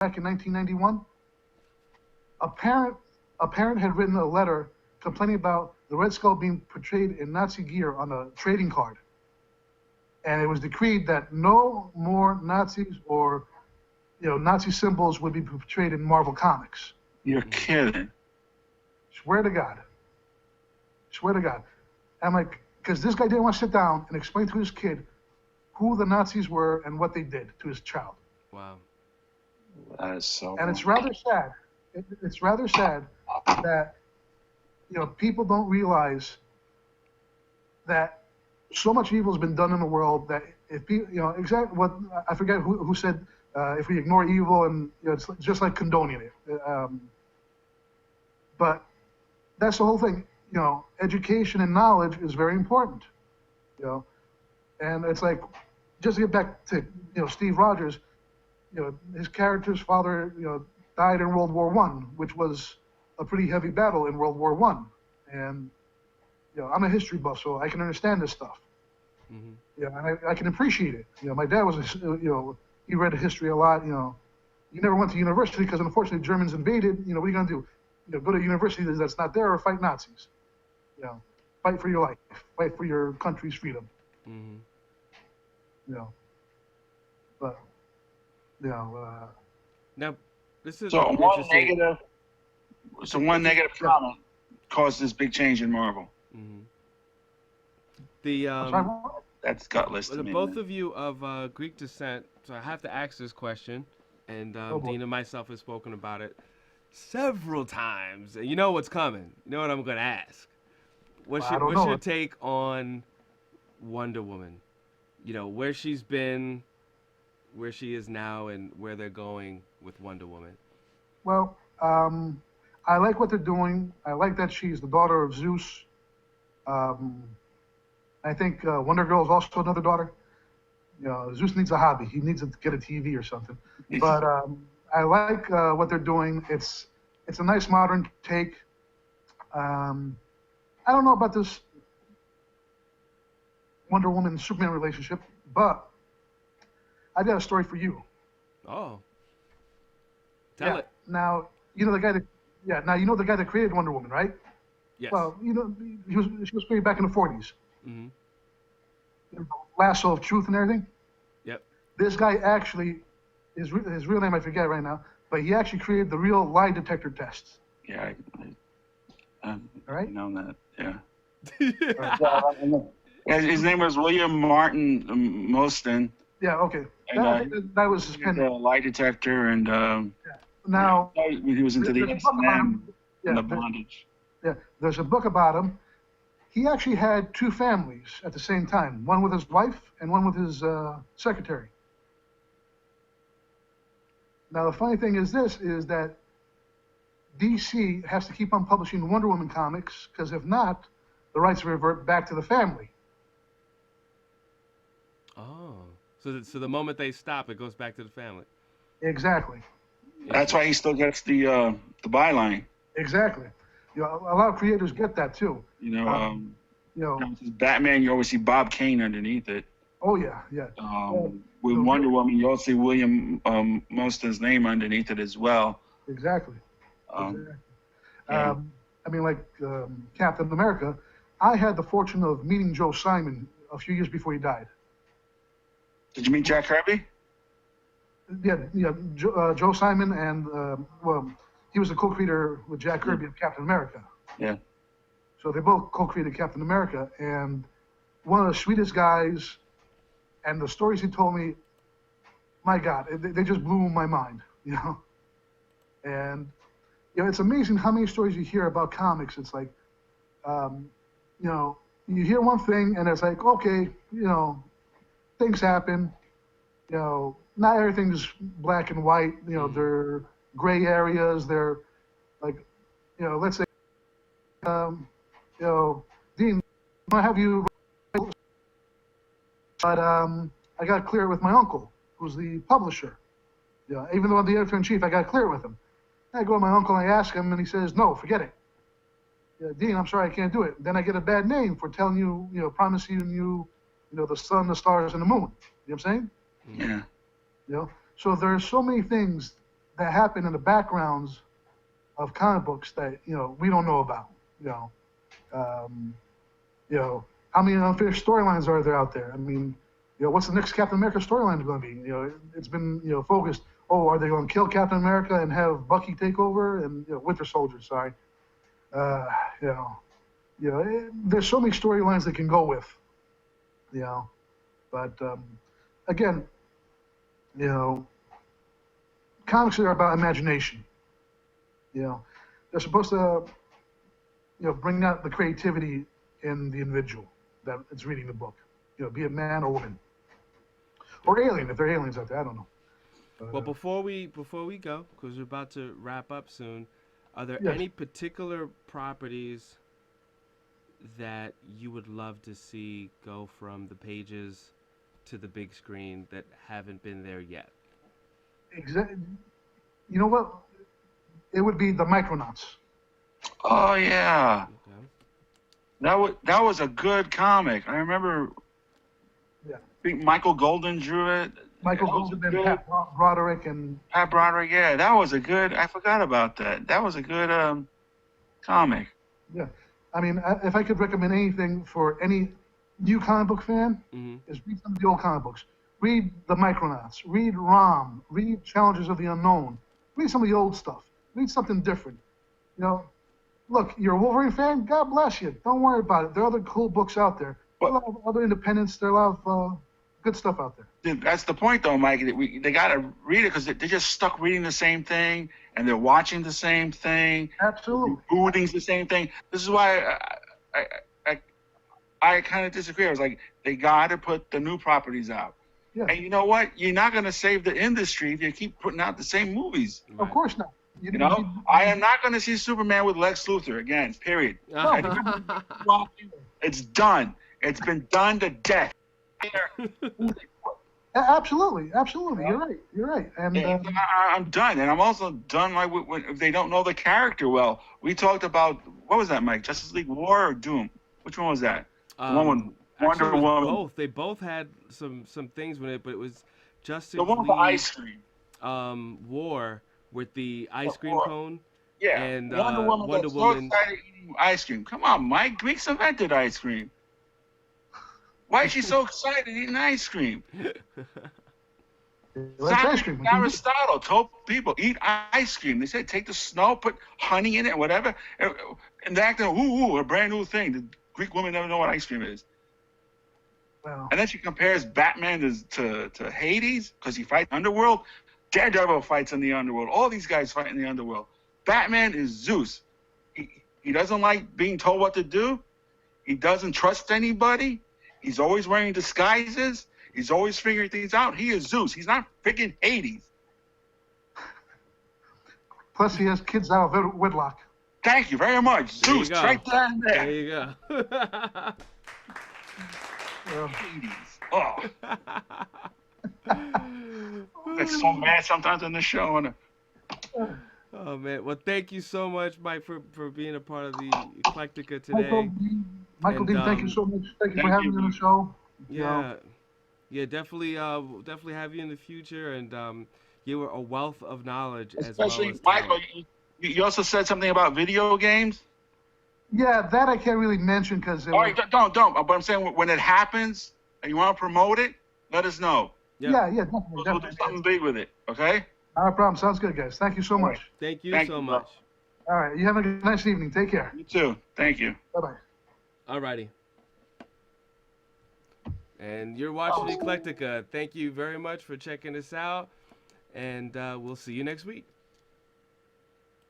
back in 1991, a parent had written a letter complaining about the Red Skull being portrayed in Nazi gear on a trading card. And it was decreed that no more Nazis or Nazi symbols would be portrayed in Marvel Comics. You're kidding. Swear to God. Swear to God. I'm like, because this guy didn't want to sit down and explain to his kid who the Nazis were and what they did to his child. Wow. That is so. And it's rather sad. It's rather sad that people don't realize that so much evil has been done in the world that if people, exactly what I forget who said, if we ignore evil and it's just like condoning it. But that's the whole thing. Education and knowledge is very important. And it's like, just to get back to Steve Rogers, his character's father died in World War I, which was a pretty heavy battle in World War I. And I'm a history buff, so I can understand this stuff. Mm-hmm. And I can appreciate it. My dad was he read history a lot. He never went to university because unfortunately Germans invaded. What are you gonna do? Go to a university that's not there or fight Nazis. Fight for your life, fight for your country's freedom. Mm-hmm. But now this is So interesting. one negative comment caused this big change in Marvel. Mm-hmm. The That's gutless to me. both of you of Greek descent, so I have to ask this question, and Dean and myself have spoken about it several times, and you know what's coming. You know what I'm gonna ask. What's your take on Wonder Woman? Where she's been, where she is now, and where they're going with Wonder Woman. Well, I like what they're doing. I like that she's the daughter of Zeus. I think Wonder Girl is also another daughter. Zeus needs a hobby. He needs to get a TV or something. But I like what they're doing. It's a nice modern take. I don't know about this Wonder Woman and Superman relationship, but I've got a story for you. Oh. Tell it. Now, the guy the guy that created Wonder Woman, right? Yes. Well, she was created back in the 40s. Mm-hmm. Lasso of Truth and everything. Yep. This guy actually, his real name I forget right now, but he actually created the real lie detector tests. Yeah, All right. I know that. Yeah. His name was William Martin Mostyn. Yeah. Okay. And, that was his pen. The lie detector and. Now. He was into the S&M and the bondage. Yeah. There's a book about him. He actually had two families at the same time, one with his wife and one with his secretary. Now, the funny thing is that DC has to keep on publishing Wonder Woman comics, because if not, the rights revert back to the family. Oh, so the moment they stop, it goes back to the family. Exactly. That's why he still gets the byline. Exactly. A lot of creators get that too. Batman, you always see Bob Kane underneath it. Oh yeah. With Wonder Woman, you also see William Mostyn's name underneath it as well. Exactly. Yeah. Captain America, I had the fortune of meeting Joe Simon a few years before he died. Did you meet Jack Kirby? Yeah. Joe Simon and he was the co-creator with Jack Kirby of Captain America. Yeah. So they both co-created Captain America, and one of the sweetest guys. And the stories he told me, my God, they just blew my mind. And it's amazing how many stories you hear about comics. It's like, you hear one thing and it's like, okay, things happen. Not everything's black and white. There gray areas. They're like, let's say, Dean, I have you, but I got to clear it with my uncle, who's the publisher. Even though I'm the editor-in-chief, I got to clear it with him. I go to my uncle and I ask him, and he says, no, forget it. Dean, I'm sorry, I can't do it. Then I get a bad name for telling you, promising you, the sun, the stars, and the moon. You know what I'm saying? Yeah. So there's so many things that happen in the backgrounds of comic books that we don't know about. Um, how many unfinished storylines are there out there? I mean, what's the next Captain America storyline going to be? It's been focused. Oh, are they going to kill Captain America and have Bucky take over and Winter Soldier? Sorry. Uh, you know, there's so many storylines they can go with. But again, comics are about imagination. They're supposed to bring out the creativity in the individual that is reading the book. Be it man or woman or alien if there are aliens out there. I don't know. Well, before we go, because we're about to wrap up soon, are there Yes. any particular properties that you would love to see go from the pages to the big screen that haven't been there yet? Exactly. You know what? It would be the Micronauts. Oh yeah, Okay. that was a good comic. I remember. Yeah. I think Michael Golden drew it. Michael That was Golden a and good- Pat Broderick and Pat Broderick. Yeah, that was a good. I forgot about that. That was a good comic. yeah. I mean, if I could recommend anything for any new comic book fan, Mm-hmm. is read some of the old comic books. Read the Micronauts. Read Rom. Read Challenges of the Unknown. Read some of the old stuff. Read something different. Look, you're a Wolverine fan. God bless you. Don't worry about it. There are other cool books out there. There are a lot of other independents. There are a lot of good stuff out there. Dude, that's the point, though, Mike. They got to read it because they're just stuck reading the same thing and they're watching the same thing. Absolutely. Rebooting's the same thing. This is why I kind of disagree. I was like, they got to put the new properties out. Yeah. And you know what? You're not going to save the industry if you keep putting out the same movies. Of course not. You know, I am not going to see Superman with Lex Luthor again. Period. It's done. It's been done to death. Absolutely. You're right. And I'm done, and I'm also done. Like if they don't know the character well, we talked about what was that, Mike? Justice League War or Doom? Which one was that? The one with Wonder Actually, it was Woman. both. They both had some things with it, but it was Justice The one with League the ice cream. War with the ice cream War. cone. Yeah. And Wonder Woman. Wonder got Woman. So excited eating ice cream. Come on, Mike. Greeks invented ice cream. Why is she so excited eating ice cream? that's ice cream. Aristotle told people eat ice cream. They said take the snow, put honey in it, whatever, and they're acting a brand new thing. The Greek women never know what ice cream is. Well, And then she compares Batman to Hades because he fights underworld. Daredevil fights in the underworld. All these guys fight in the underworld. Batman is Zeus. He doesn't like being told what to do. He doesn't trust anybody. He's always wearing disguises. He's always figuring things out. He is Zeus. He's not freaking Hades. plus he has kids out of wedlock. Thank you very much. There you Zeus, go. right there and there. There you go. Hades. Oh. I get so mad sometimes on the show. And Oh man, well thank you so much, Mike, for being a part of the Eclecticka today. Michael And, D, thank you so much. Thank you for thank having you. me on the show. Yeah, definitely we'll definitely have you in the future, and you were a wealth of knowledge especially, as well as Michael, talent. you also said something about video games. Yeah, that I can't really mention because All right, don't. But I'm saying when it happens and you want to promote it, let us know. Yep. yeah, definitely. We'll do definitely. something big with it, okay? Not a problem. Sounds good, guys. Thank you so much. Thank you Thank so you, much. All right, you have a nice evening. Take care. You too. Thank you. Bye-bye. Alrighty. And you're watching Eclecticka. Thank you very much for checking us out, and we'll see you next week.